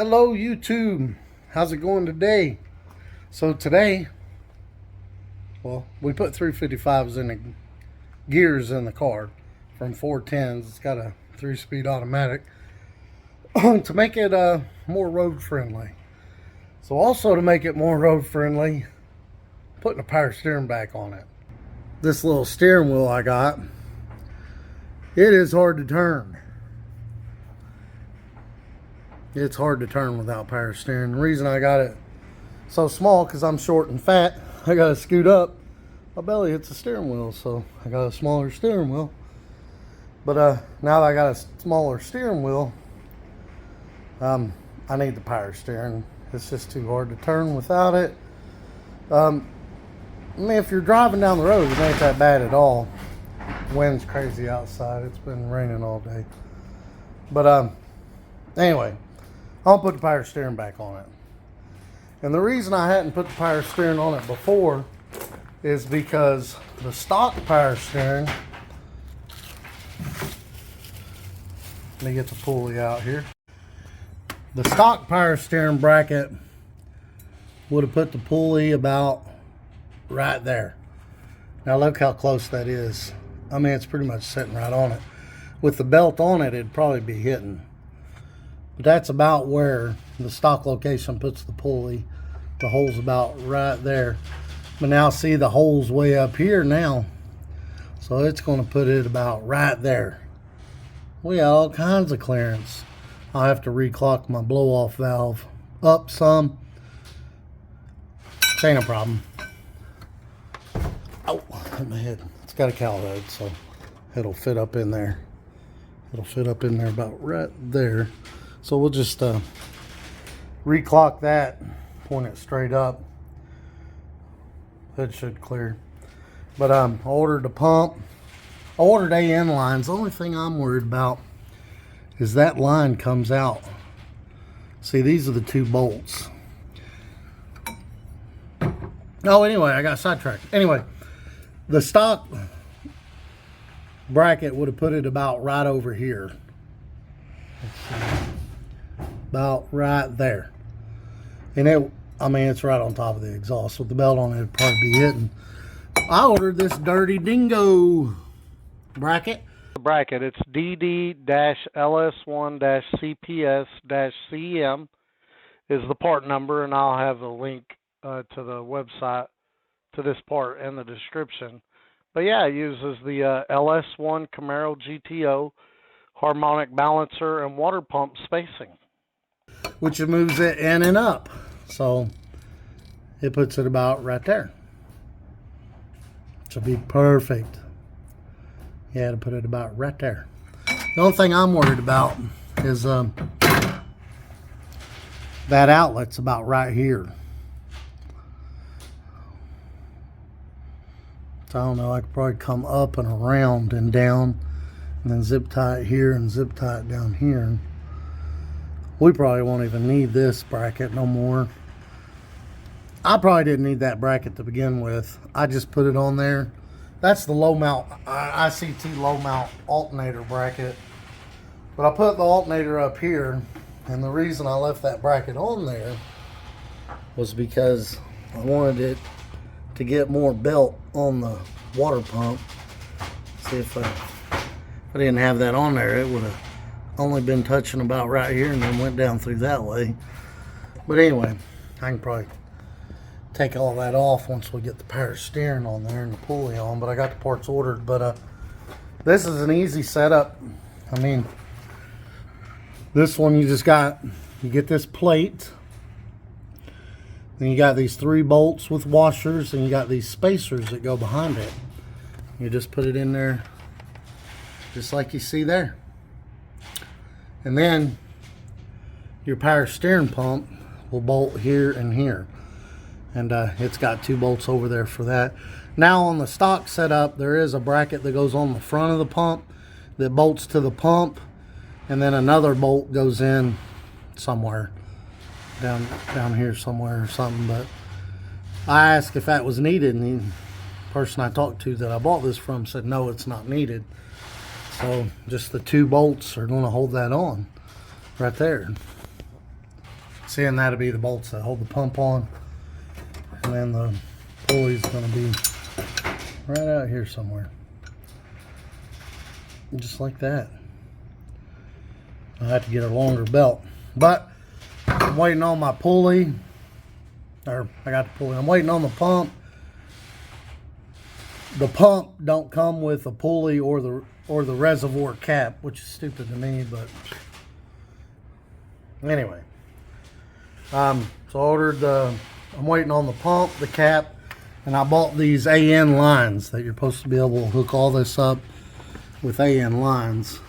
Hello YouTube, how's it going today? So today, well, we put 355s in the gears in the car from 410s. It's got a 3-speed automatic to make it more road friendly. So also to make it more road friendly, putting a power steering back on it. This little steering wheel I got, it is hard to turn. It's hard to turn without power steering. The reason I got it so small, because I'm short and fat, I gotta scoot up. My belly hits the steering wheel, so I got a smaller steering wheel. But now that I got a smaller steering wheel, I need the power steering. It's just too hard to turn without it. I mean, if you're driving down the road, it ain't that bad at all. Wind's crazy outside. It's been raining all day. But anyway, I'll put the power steering back on it. And the reason I hadn't put the power steering on it before is because the stock power steering, let me get the pulley out here. The stock power steering bracket would have put the pulley about right there. Now look how close that is. I mean, it's pretty much sitting right on it. With the belt on it, it'd probably be hitting. But that's about where the stock location puts the pulley. The hole's about right there. But now see, the hole's way up here now. So it's going to put it about right there. We got all kinds of clearance. I'll have to reclock my blow-off valve up some. It ain't a problem. Oh, hit my head. It's got a cowl head, so it'll fit up in there. It'll fit up in there about right there. So we'll just reclock that, point it straight up. That should clear. But I ordered the pump. I ordered AN lines. The only thing I'm worried about is that line comes out. See, these are the two bolts. Oh, anyway, I got sidetracked. Anyway, the stock bracket would have put it about right over here. Let's see. About right there. And I mean, it's right on top of the exhaust. With the belt on it, it'd probably be hitting. I ordered this dirty Dingo bracket. It's DD-LS1-CPS-CM is the part number, and I'll have a link to the website to this part in the description. But yeah, it uses the LS1 Camaro GTO harmonic balancer and water pump spacing, which moves it in and up. So it puts it about right there. Should be perfect. Yeah, to put it about right there. The only thing I'm worried about is that outlet's about right here. So I don't know, I could probably come up and around and down and then zip tie it here and zip tie it down here. We probably won't even need this bracket no more. I probably didn't need that bracket to begin with. I just put it on there. That's the low mount, ICT low mount alternator bracket. But I put the alternator up here, and the reason I left that bracket on there was because I wanted it to get more belt on the water pump. See, if I didn't have that on there, it would have only been touching about right here and then went down through that way. But anyway, I can probably take all that off once we get the power steering on there and the pulley on. But I got the parts ordered. But this is an easy setup. I mean, this one you get this plate. Then you got these 3 bolts with washers, and you got these spacers that go behind it. You just put it in there just like you see there. And then your power steering pump will bolt here and here. And it's got 2 bolts over there for that. Now on the stock setup, there is a bracket that goes on the front of the pump that bolts to the pump. And then another bolt goes in somewhere. Down here somewhere or something. But I asked if that was needed, and the person I talked to that I bought this from said no, it's not needed. So just the 2 bolts are going to hold that on right there. Seeing that'll be the bolts that hold the pump on. And then the pulley's gonna be right out here somewhere. Just like that. I have to get a longer belt. But I'm waiting on my pulley. Or I got the pulley. I'm waiting on the pump. The pump don't come with a pulley or the reservoir cap, which is stupid to me, but anyway. So I ordered I'm waiting on the pump, the cap, and I bought these AN lines that you're supposed to be able to hook all this up with AN lines.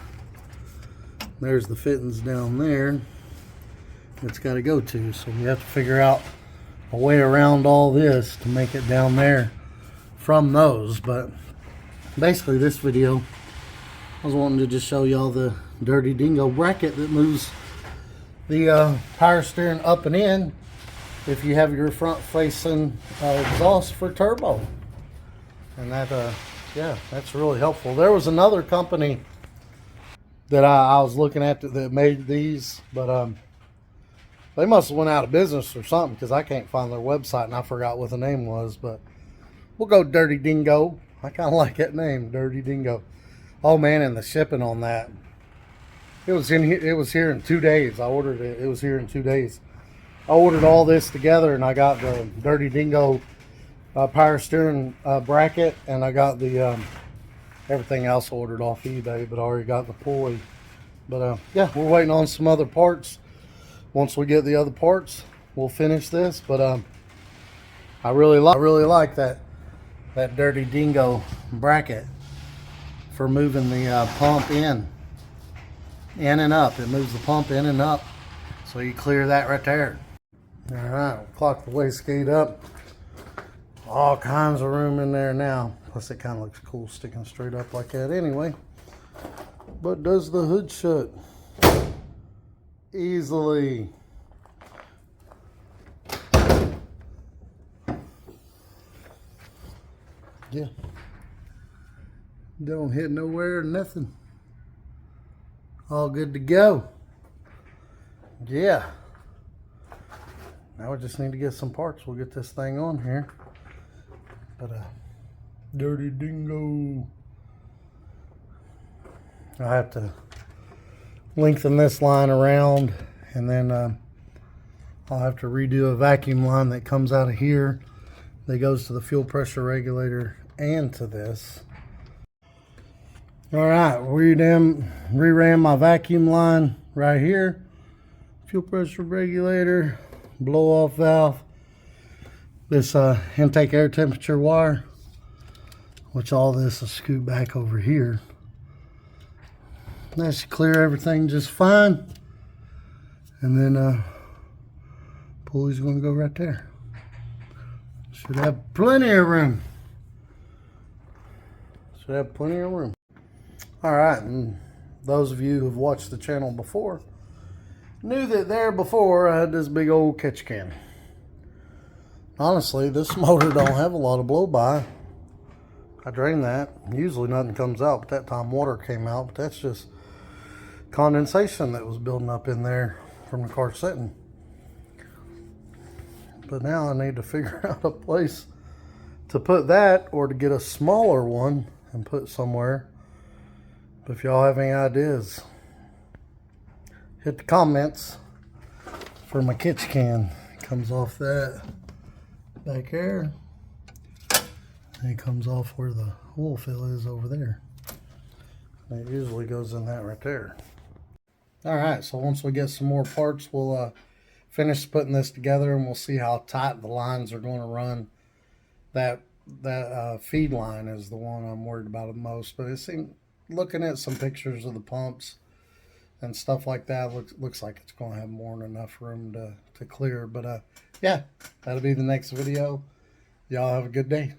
There's the fittings down there it's got to go to, so we have to figure out a way around all this to make it down there from those. But basically this video, I was wanting to just show y'all the Dirty Dingo bracket that moves the power steering up and in if you have your front facing exhaust for turbo. And that yeah, that's really helpful. There was another company that I was looking at that made these, but they must have went out of business or something, because I can't find their website and I forgot what the name was. But we'll go Dirty Dingo. I kind of like that name, Dirty Dingo. Oh man, and the shipping on that, it was in here. It was here in 2 days. I ordered it. It was here in 2 days. I ordered all this together, and I got the Dirty Dingo power steering bracket, and I got the everything else ordered off eBay, but I already got the pulley. But yeah, we're waiting on some other parts. Once we get the other parts, we'll finish this. But I really like that Dirty Dingo bracket for moving the pump in and up. It moves the pump in and up, so you clear that right there. All right, we'll clock the wastegate up. All kinds of room in there now. Plus it kind of looks cool sticking straight up like that anyway. But does the hood shut easily? Yeah. Don't hit nowhere, nothing. All good to go. Yeah. Now we just need to get some parts. We'll get this thing on here. But Dirty Dingo. I have to lengthen this line around, and then I'll have to redo a vacuum line that comes out of here that goes to the fuel pressure regulator and to this. All right, reran my vacuum line right here. Fuel pressure regulator, blow off valve, this intake air temperature wire, which all this is scoot back over here. That should clear everything just fine. And then pulley's going to go right there. Should have plenty of room. Should have plenty of room. All right, and those of you who've watched the channel before knew that there before I had this big old catch can. Honestly, this motor don't have a lot of blow-by. I drain that. Usually nothing comes out, but that time water came out. But that's just condensation that was building up in there from the car sitting. But now I need to figure out a place to put that, or to get a smaller one and put somewhere. But if y'all have any ideas, hit the comments for my catch can. It comes off that back there, and it comes off where the oil fill is over there. And it usually goes in that right there. All right, so once we get some more parts, we'll finish putting this together, and we'll see how tight the lines are going to run. That feed line is the one I'm worried about the most. But it seems, looking at some pictures of the pumps and stuff like that, looks like it's going to have more than enough room to clear. But yeah, that'll be the next video. Y'all have a good day.